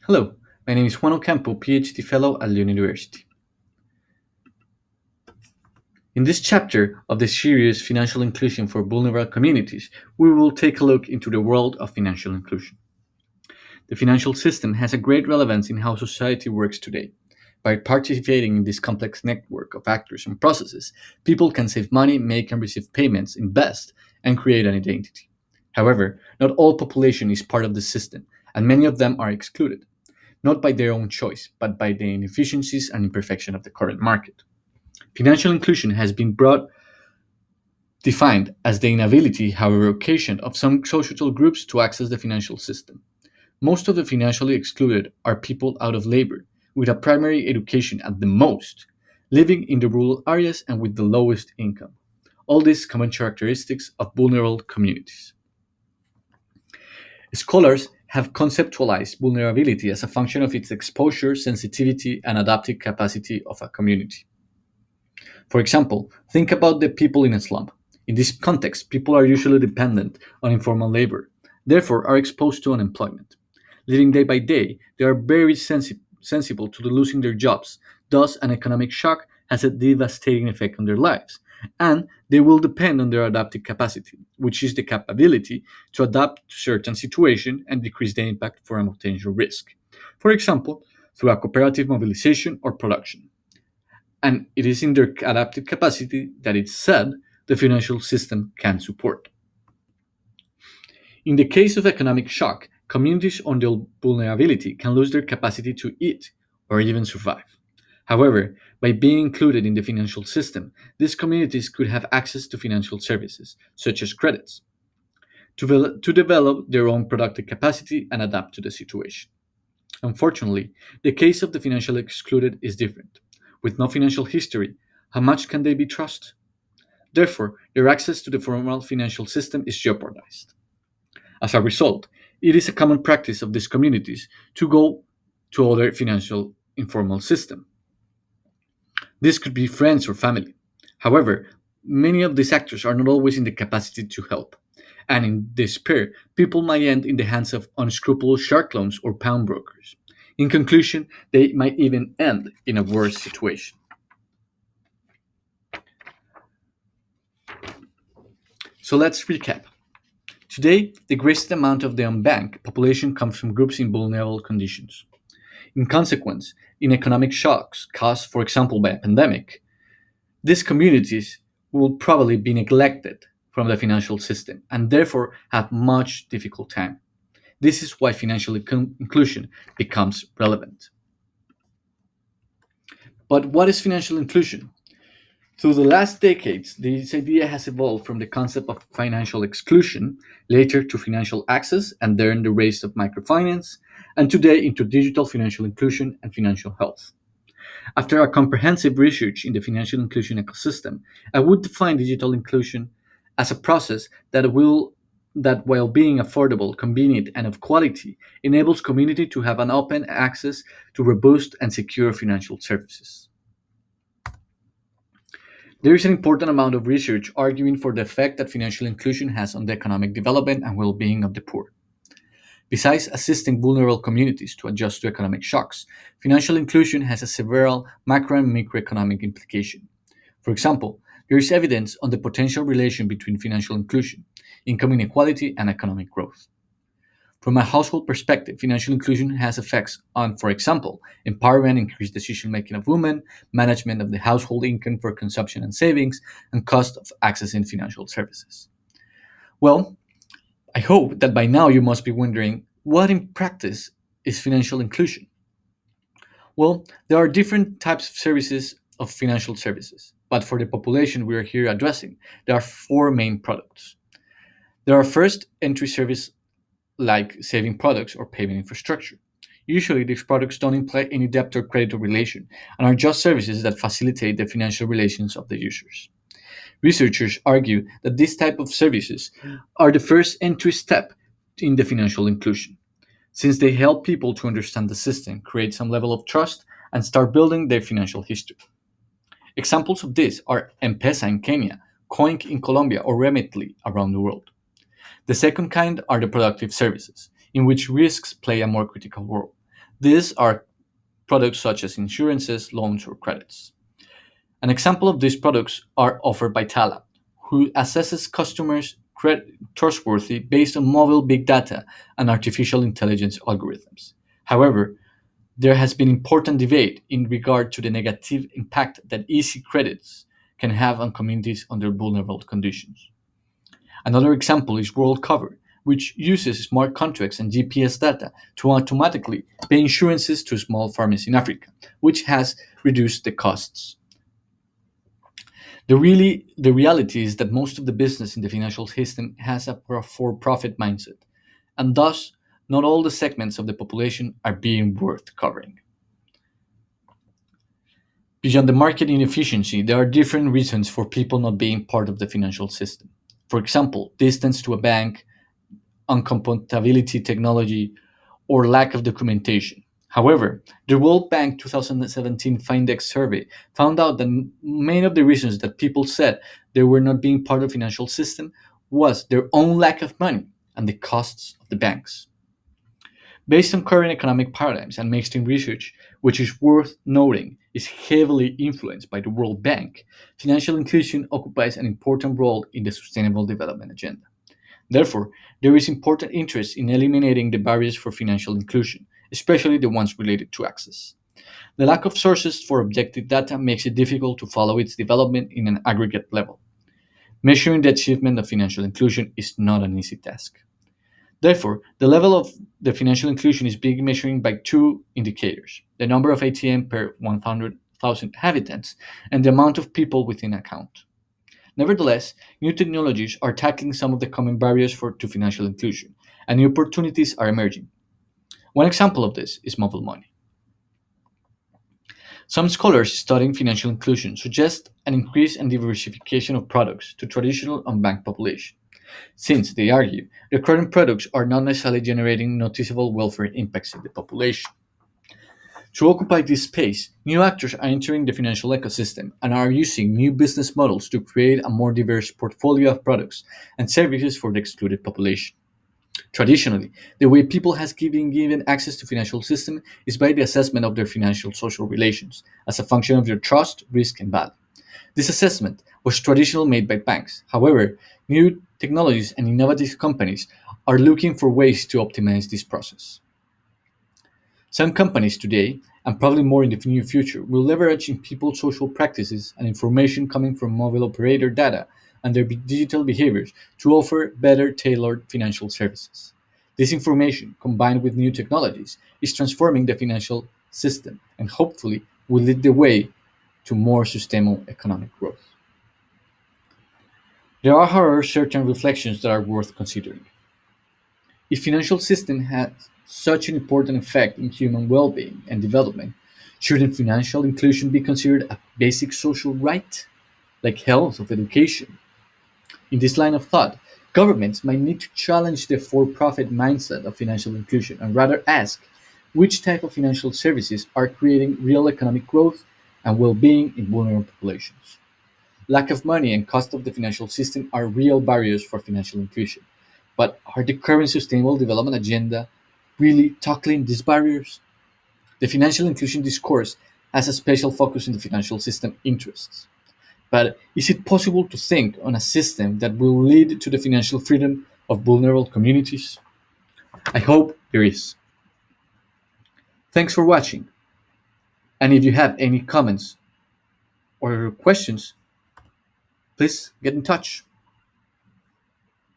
Hello, my name is Juan Ocampo, PhD Fellow at Lyon University. In this chapter of the series Financial Inclusion for Vulnerable Communities, we will take a look into the world of financial inclusion. The financial system has a great relevance in how society works today. By participating in this complex network of actors and processes, people can save money, make and receive payments, invest, and create an identity. However, not all population is part of the system, and many of them are excluded, not by their own choice, but by the inefficiencies and imperfection of the current market. Financial inclusion has been defined as the inability, however occasioned, of some social groups to access the financial system. Most of the financially excluded are people out of labor, with a primary education at the most, living in the rural areas and with the lowest income. All these common characteristics of vulnerable communities. Scholars have conceptualized vulnerability as a function of its exposure, sensitivity, and adaptive capacity of a community. For example, think about the people in a slum. In this context, people are usually dependent on informal labor, therefore are exposed to unemployment. Living day by day, they are very sensible to the losing their jobs. Thus, an economic shock has a devastating effect on their lives, and they will depend on their adaptive capacity, which is the capability to adapt to certain situations and decrease the impact for a potential risk. For example, through a cooperative mobilization or production. And it is in their adaptive capacity that it's said the financial system can support. In the case of economic shock, communities under vulnerability can lose their capacity to eat or even survive. However, by being included in the financial system, these communities could have access to financial services, such as credits, to develop their own productive capacity and adapt to the situation. Unfortunately, the case of the financially excluded is different. With no financial history, how much can they be trusted? Therefore, their access to the formal financial system is jeopardized. As a result, it is a common practice of these communities to go to other financial informal system. This could be friends or family. However, many of these actors are not always in the capacity to help. And in despair, people might end in the hands of unscrupulous shark loans or pawnbrokers. In conclusion, they might even end in a worse situation. So let's recap. Today, the greatest amount of the unbanked population comes from groups in vulnerable conditions. In consequence, in economic shocks caused, for example, by a pandemic, these communities will probably be neglected from the financial system and therefore have much difficult time. This is why financial inclusion becomes relevant. But what is financial inclusion? Through the last decades, this idea has evolved from the concept of financial exclusion, later to financial access, and then the rise of microfinance, and today into digital financial inclusion and financial health. After a comprehensive research in the financial inclusion ecosystem, I would define digital inclusion as a process that while being affordable, convenient, and of quality, enables community to have an open access to robust and secure financial services. There is an important amount of research arguing for the effect that financial inclusion has on the economic development and well-being of the poor. Besides assisting vulnerable communities to adjust to economic shocks, financial inclusion has a several macro and microeconomic implication. For example, there is evidence on the potential relation between financial inclusion, income inequality, and economic growth. From a household perspective, financial inclusion has effects on, for example, empowerment, increased decision making of women, management of the household income for consumption and savings, and cost of accessing financial services. Well, I hope that by now you must be wondering what in practice is financial inclusion? Well, there are different types of services of financial services, but for the population we are here addressing, there are four main products. There are first entry service like saving products or payment infrastructure. Usually, these products don't imply any debt or creditor relation and are just services that facilitate the financial relations of the users. Researchers argue that this type of services are the first entry step in the financial inclusion, since they help people to understand the system, create some level of trust, and start building their financial history. Examples of this are M-Pesa in Kenya, Coin in Colombia, or Remitly around the world. The second kind are the productive services, in which risks play a more critical role. These are products such as insurances, loans, or credits. An example of these products are offered by Tala, who assesses customers' trustworthy based on mobile big data and artificial intelligence algorithms. However, there has been important debate in regard to the negative impact that easy credits can have on communities under vulnerable conditions. Another example is World Cover, which uses smart contracts and GPS data to automatically pay insurances to small farmers in Africa, which has reduced the costs. The reality is that most of the business in the financial system has a for-profit mindset, and thus not all the segments of the population are being worth covering. Beyond the market inefficiency, there are different reasons for people not being part of the financial system. For example, distance to a bank, uncompatibility technology, or lack of documentation. However, the World Bank 2017 Findex survey found out that many of the reasons that people said they were not being part of the financial system was their own lack of money and the costs of the banks. Based on current economic paradigms and mainstream research, which is worth noting is heavily influenced by the World Bank, financial inclusion occupies an important role in the Sustainable Development Agenda. Therefore, there is important interest in eliminating the barriers for financial inclusion, especially the ones related to access. The lack of sources for objective data makes it difficult to follow its development in an aggregate level. Measuring the achievement of financial inclusion is not an easy task. Therefore, the level of the financial inclusion is being measured by two indicators: the number of ATM per 100,000 inhabitants and the amount of people within account. Nevertheless, new technologies are tackling some of the common barriers to financial inclusion, and new opportunities are emerging. One example of this is mobile money. Some scholars studying financial inclusion suggest an increase and diversification of products to traditional unbanked population, since they argue the current products are not necessarily generating noticeable welfare impacts in the population. To occupy this space, new actors are entering the financial ecosystem and are using new business models to create a more diverse portfolio of products and services for the excluded population. Traditionally, the way people has been given access to financial system is by the assessment of their financial social relations as a function of their trust, risk, and value. This assessment was traditionally made by banks. However, new technologies and innovative companies are looking for ways to optimize this process. Some companies today, and probably more in the near future, will leverage in people's social practices and information coming from mobile operator data and their digital behaviors to offer better tailored financial services. This information, combined with new technologies, is transforming the financial system and hopefully will lead the way to more sustainable economic growth. There are, however, certain reflections that are worth considering. If financial system has such an important effect in human well-being and development, shouldn't financial inclusion be considered a basic social right, like health or education? In this line of thought, governments might need to challenge the for-profit mindset of financial inclusion and rather ask which type of financial services are creating real economic growth and well-being in vulnerable populations. Lack of money and cost of the financial system are real barriers for financial inclusion. But are the current sustainable development agenda really tackling these barriers? The financial inclusion discourse has a special focus on the financial system interests. But is it possible to think on a system that will lead to the financial freedom of vulnerable communities? I hope there is. Thanks for watching. And if you have any comments or questions, please get in touch.